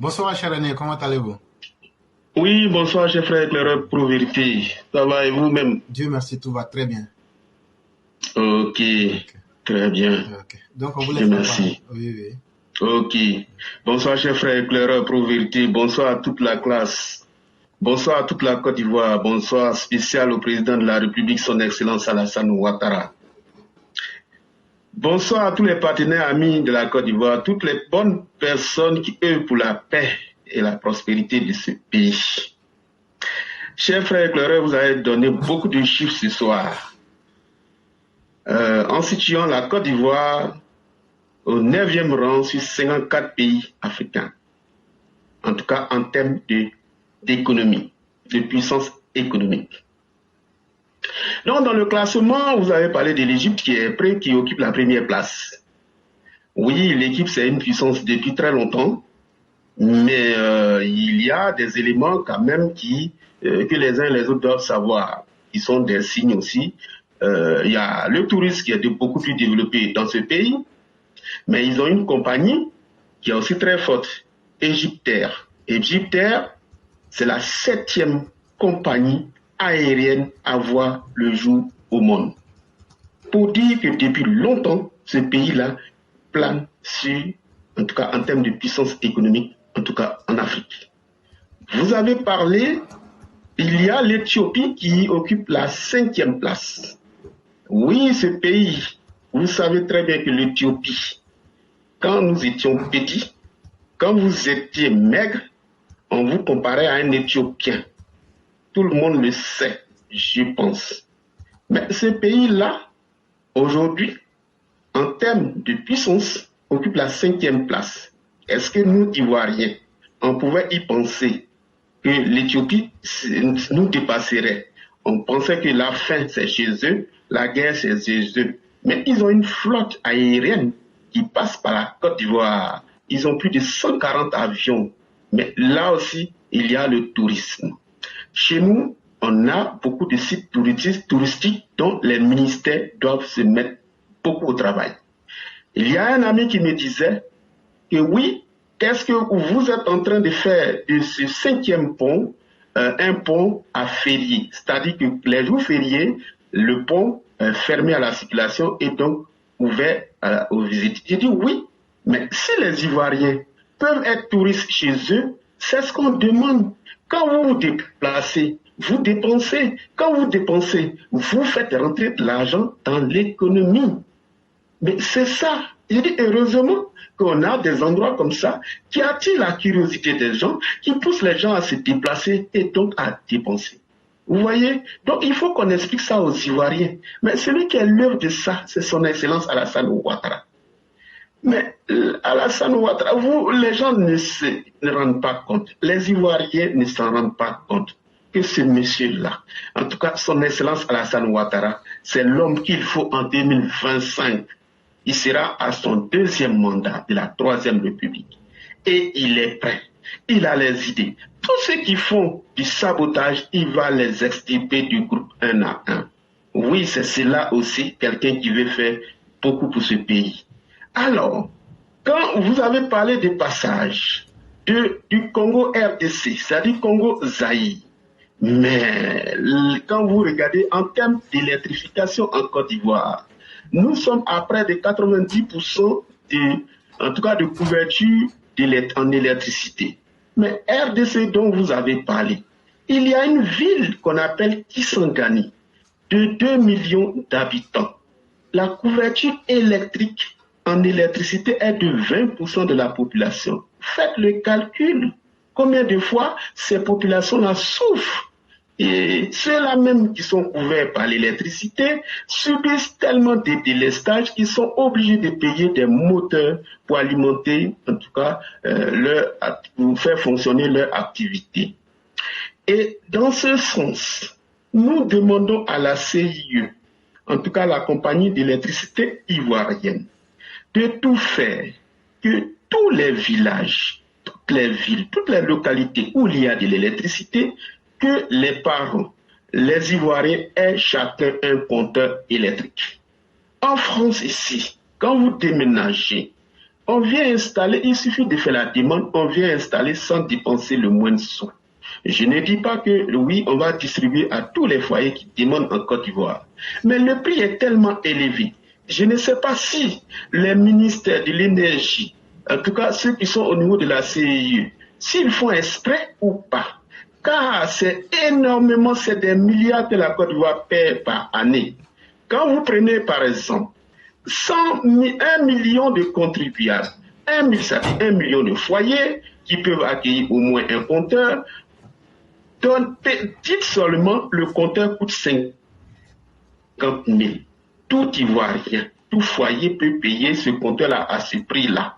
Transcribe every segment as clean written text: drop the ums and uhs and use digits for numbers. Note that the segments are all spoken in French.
Bonsoir, cher René, comment allez-vous? Oui, bonsoir, cher frère éclaireur pour vérité. Ça va et vous-même? Dieu merci, tout va très bien. Ok, Ok, très bien. ok. Donc, on voulait Dieu faire quoi? merci. Oui, oui. Ok. Bonsoir, cher frère éclaireur pour vérité. Bonsoir à toute la classe. Bonsoir à toute la Côte d'Ivoire. Bonsoir spécial au président de la République, son Excellence Alassane Ouattara. Bonsoir à tous les partenaires amis de la Côte d'Ivoire, toutes les bonnes personnes qui œuvrent pour la paix et la prospérité de ce pays. Cher frère éclaireur, vous avez donné beaucoup de chiffres ce soir. En situant la Côte d'Ivoire au 9e rang sur 54 pays africains, en tout cas en termes d'économie, de puissance économique. Donc dans le classement, vous avez parlé de l'Égypte qui occupe la première place. Oui, l'Égypte c'est une puissance depuis très longtemps, mais il y a des éléments quand même que les uns et les autres doivent savoir, qui sont des signes aussi. Il y a le tourisme qui est beaucoup plus développé dans ce pays, mais ils ont une compagnie qui est aussi très forte, Égyptair. Égyptair, c'est la 7e compagnie aérienne à voir le jour au monde. Pour dire que depuis longtemps, ce pays-là plane sur, en tout cas en termes de puissance économique, en tout cas en Afrique. Vous avez parlé, il y a l'Éthiopie qui occupe la 5e place. Oui, ce pays, vous savez très bien que l'Éthiopie, quand nous étions petits, quand vous étiez maigre, on vous comparait à un Éthiopien. Tout le monde le sait, je pense. Mais ce pays-là, aujourd'hui, en termes de puissance, occupe la 5e place. Est-ce que nous, Ivoiriens, on pouvait y penser que l'Éthiopie nous dépasserait? On pensait que la faim, c'est chez eux, la guerre, c'est chez eux. Mais ils ont une flotte aérienne qui passe par la Côte d'Ivoire. Ils ont plus de 140 avions. Mais là aussi, il y a le tourisme. Chez nous, on a beaucoup de sites touristiques dont les ministères doivent se mettre beaucoup au travail. Il y a un ami qui me disait que oui, qu'est-ce que vous êtes en train de faire de ce 5e pont un pont à férié, c'est-à-dire que les jours fériés, le pont fermé à la circulation est donc ouvert aux visites. J'ai dit oui, mais si les Ivoiriens peuvent être touristes chez eux, c'est ce qu'on demande. Quand vous vous déplacez, vous dépensez. Quand vous dépensez, vous faites rentrer de l'argent dans l'économie. Mais c'est ça. Je dis heureusement qu'on a des endroits comme ça qui attirent la curiosité des gens, qui poussent les gens à se déplacer et donc à dépenser. Vous voyez? Donc il faut qu'on explique ça aux Ivoiriens. Mais celui qui est l'œuvre de ça, c'est son Excellence Alassane Ouattara. Mais Alassane Ouattara, les gens ne rendent pas compte. Les Ivoiriens ne s'en rendent pas compte que ce monsieur-là, en tout cas son Excellence Alassane Ouattara, c'est l'homme qu'il faut en 2025. Il sera à son 2e mandat de la 3e République. Et il est prêt. Il a les idées. Tous ceux qui font du sabotage, il va les extirper du groupe un à un. Oui, c'est cela aussi, quelqu'un qui veut faire beaucoup pour ce pays. Alors, quand vous avez parlé des passages du Congo RDC, c'est-à-dire Congo-Zaïre, mais quand vous regardez en termes d'électrification en Côte d'Ivoire, nous sommes à près de 90% en tout cas de couverture en électricité. Mais RDC dont vous avez parlé, il y a une ville qu'on appelle Kisangani, de 2 millions d'habitants. La couverture électrique en électricité est de 20% de la population. Faites le calcul. Combien de fois ces populations-là souffrent? Et ceux-là même qui sont couverts par l'électricité subissent tellement de délestages qu'ils sont obligés de payer des moteurs pour alimenter, en tout cas, pour faire fonctionner leur activité. Et dans ce sens, nous demandons à la CIE, en tout cas la compagnie d'électricité ivoirienne, de tout faire que tous les villages, toutes les villes, toutes les localités où il y a de l'électricité, que les parents, les Ivoiriens aient chacun un compteur électrique. En France ici, quand vous déménagez, On vient installer, il suffit de faire la demande, on vient installer sans dépenser le moindre sou. Je ne dis pas que oui, on va distribuer à tous les foyers qui demandent en Côte d'Ivoire. Mais le prix est tellement élevé. Je ne sais pas si les ministères de l'énergie, en tout cas ceux qui sont au niveau de la CIE, s'ils font exprès ou pas. Car c'est énormément, c'est des milliards que la Côte d'Ivoire paie par année. Quand vous prenez par exemple 1 million de contribuables, 1 million de foyers qui peuvent accueillir au moins un compteur, donc, dites seulement le compteur coûte 50 000. Tout Ivoirien, tout foyer peut payer ce compteur-là à ce prix-là.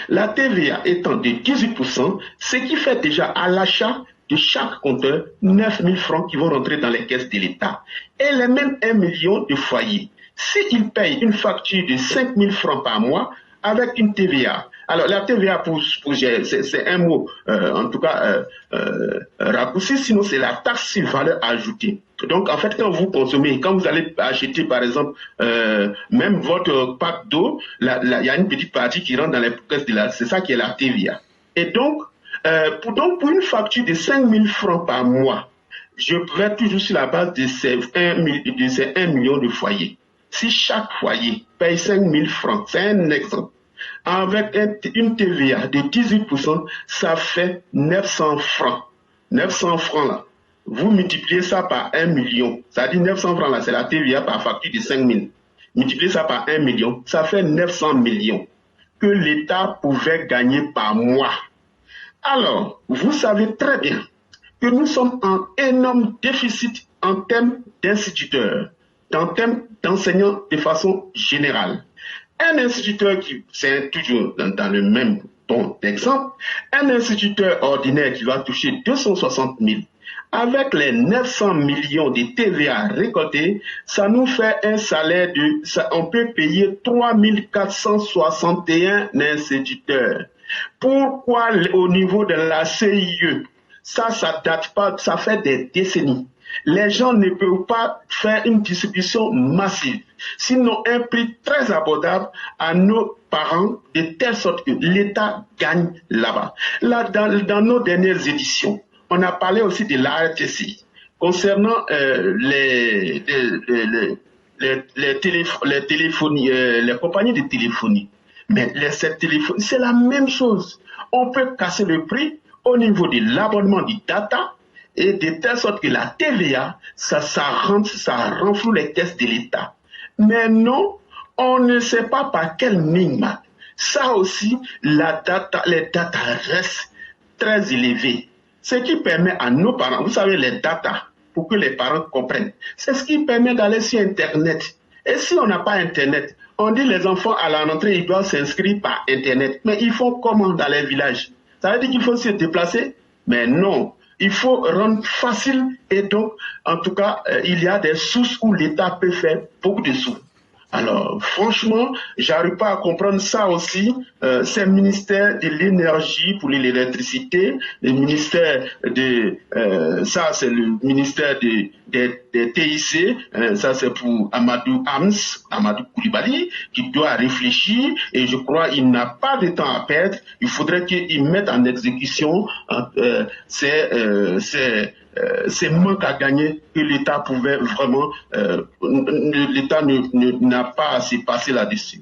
La TVA étant de 18%, ce qui fait déjà à l'achat de chaque compteur 9 000 francs qui vont rentrer dans les caisses de l'État. Et les mêmes 1 million de foyers, s'ils payent une facture de 5 000 francs par mois avec une TVA, alors la TVA c'est un mot en tout cas raccourci, sinon c'est la taxe sur valeur ajoutée. Donc en fait quand vous consommez, quand vous allez acheter par exemple même votre pack d'eau, il y a une petite partie qui rentre dans les caisses de la, c'est ça qui est la TVA. Et donc pour une facture de 5 000 francs par mois, je vais toujours sur la base de ces 1 million de foyers. Si chaque foyer paye 5 000 francs, c'est un exemple, avec une TVA de 18%, ça fait 900 francs. 900 francs là, vous multipliez ça par 1 million, ça dit 900 francs là, c'est la TVA par facture de 5 000. Multipliez ça par 1 million, ça fait 900 millions que l'État pouvait gagner par mois. Alors, vous savez très bien que nous sommes en énorme déficit en termes d'instituteurs, en termes d'enseignants de façon générale. Un instituteur qui, c'est toujours dans le même ton d'exemple, un instituteur ordinaire qui va toucher 260 000, avec les 900 millions de TVA récoltés, ça nous fait un salaire on peut payer 3 461 instituteurs. Pourquoi au niveau de la CIE, ça date pas, ça fait des décennies. Les gens ne peuvent pas faire une distribution massive, sinon un prix très abordable à nos parents, de telle sorte que l'État gagne là-bas. Là, dans nos dernières éditions, on a parlé aussi de l'ARTC concernant les téléphonies, les compagnies de téléphonie. Mais cette téléphonie, c'est la même chose. On peut casser le prix au niveau de l'abonnement du data, et de telle sorte que la TVA, ça renfloue les caisses de l'État. Mais non, on ne sait pas par quel minimum. Ça aussi, les data restent très élevés. Ce qui permet à nos parents, vous savez, les data, pour que les parents comprennent, c'est ce qui permet d'aller sur Internet. Et si on n'a pas Internet, on dit les enfants à la rentrée, ils doivent s'inscrire par Internet. Mais ils font comment dans les villages? Ça veut dire qu'il faut se déplacer? Mais non. Il faut rendre facile et donc, en tout cas, il y a des sources où l'État peut faire beaucoup de sous. Alors, franchement, j'arrive pas à comprendre ça aussi. C'est le ministère de l'énergie pour l'électricité, le ministère de ça c'est le ministère des TIC, ça c'est pour Amadou Koulibaly qui doit réfléchir et je crois il n'a pas de temps à perdre. Il faudrait qu'il mette en exécution ces manques à gagner que l'État pouvait vraiment, l'État n'a pas à se passer là-dessus.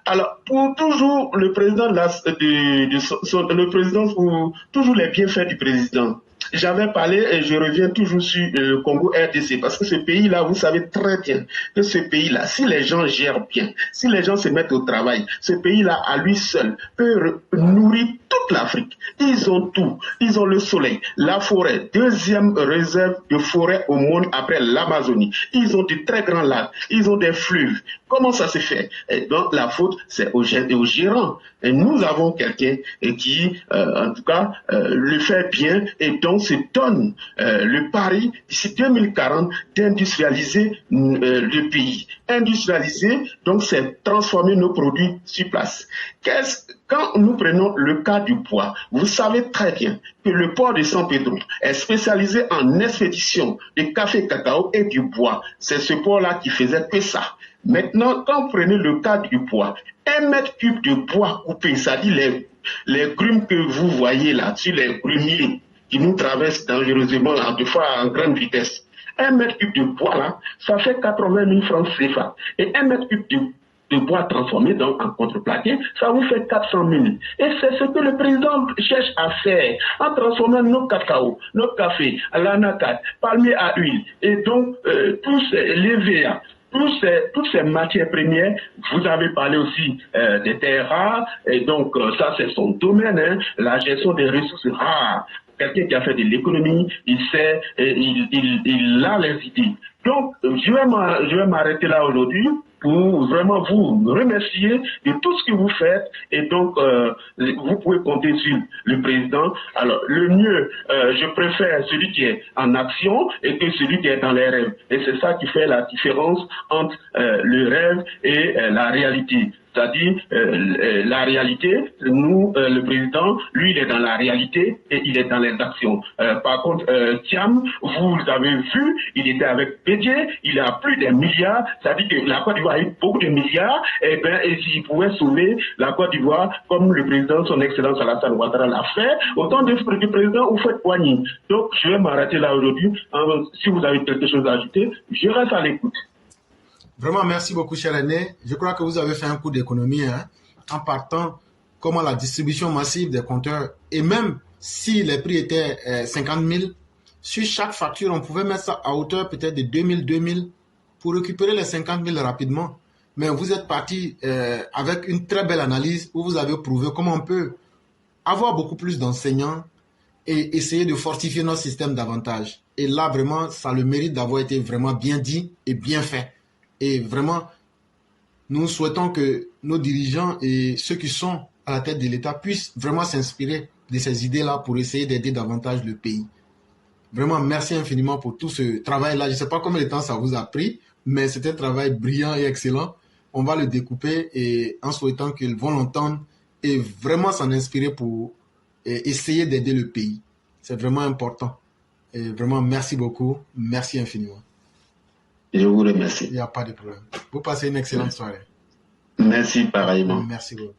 Alors, pour toujours le président, le président pour toujours les bienfaits du président. J'avais parlé et je reviens toujours sur le Congo RDC parce que ce pays-là, vous savez très bien que ce pays-là, si les gens gèrent bien, si les gens se mettent au travail, ce pays-là à lui seul peut nourrir toute l'Afrique. Ils ont tout. Ils ont le soleil, la forêt, deuxième réserve de forêt au monde après l'Amazonie. Ils ont de très grands lacs, ils ont des fleuves. Comment ça se fait? Et donc la faute, c'est aux gérants. Et nous avons quelqu'un qui, en tout cas, le fait bien et donc se donne le pari d'ici 2040 d'industrialiser le pays. Industrialiser, donc c'est transformer nos produits sur place. Quand nous prenons le cas du bois, vous savez très bien que le port de San Pedro est spécialisé en expédition de café, cacao et du bois. C'est ce port-là qui faisait que ça. Maintenant, quand vous prenez le cas du bois, 1 m3 de bois coupé, c'est-à-dire les grumes que vous voyez là, sur les grumiers qui nous traversent dangereusement, des fois en grande vitesse. 1 m3 de bois là, ça fait 80 000 francs CFA. Et 1 m3 de bois transformé donc en contreplaqué, ça vous fait 400 000. Et c'est ce que le président cherche à faire en transformant nos cacao, nos cafés, l'anacarde, palmier à huile et donc tous les VA. Toutes ces matières premières, vous avez parlé aussi des terres rares, et donc ça c'est son domaine, hein, la gestion des ressources rares. Quelqu'un qui a fait de l'économie, il sait, il a les idées. Donc je vais m'arrêter là aujourd'hui pour vraiment vous remercier de tout ce que vous faites et donc vous pouvez compter sur le président. Alors le mieux, je préfère celui qui est en action et que celui qui est dans les rêves. Et c'est ça qui fait la différence entre le rêve et la réalité. C'est-à-dire, la réalité, nous, le président, lui, il est dans la réalité et il est dans les actions. Par contre, Thiam, vous avez vu, il était avec Bédier, il a plus d'un milliard, c'est-à-dire que la Côte d'Ivoire a eu beaucoup de milliards, et s'il pouvait sauver la Côte d'Ivoire, comme le président, son excellence Alassane Ouattara l'a fait, autant du président, vous faites poignée. Donc, je vais m'arrêter là aujourd'hui. Si vous avez quelque chose à ajouter, je reste à l'écoute. Vraiment, merci beaucoup, cher René. Je crois que vous avez fait un coup d'économie en partant comment la distribution massive des compteurs, et même si les prix étaient 50 000, sur chaque facture, on pouvait mettre ça à hauteur peut-être de 2 000 pour récupérer les 50 000 rapidement. Mais vous êtes parti avec une très belle analyse où vous avez prouvé comment on peut avoir beaucoup plus d'enseignants et essayer de fortifier notre système davantage. Et là, vraiment, ça a le mérite d'avoir été vraiment bien dit et bien fait. Et vraiment, nous souhaitons que nos dirigeants et ceux qui sont à la tête de l'État puissent vraiment s'inspirer de ces idées-là pour essayer d'aider davantage le pays. Vraiment, merci infiniment pour tout ce travail-là. Je ne sais pas combien de temps ça vous a pris, mais c'était un travail brillant et excellent. On va le découper et en souhaitant qu'ils vont l'entendre et vraiment s'en inspirer pour essayer d'aider le pays. C'est vraiment important. Et vraiment, merci beaucoup. Merci infiniment. Je vous remercie. Il n'y a pas de problème. Vous passez une excellente soirée. Merci pareillement. Merci beaucoup.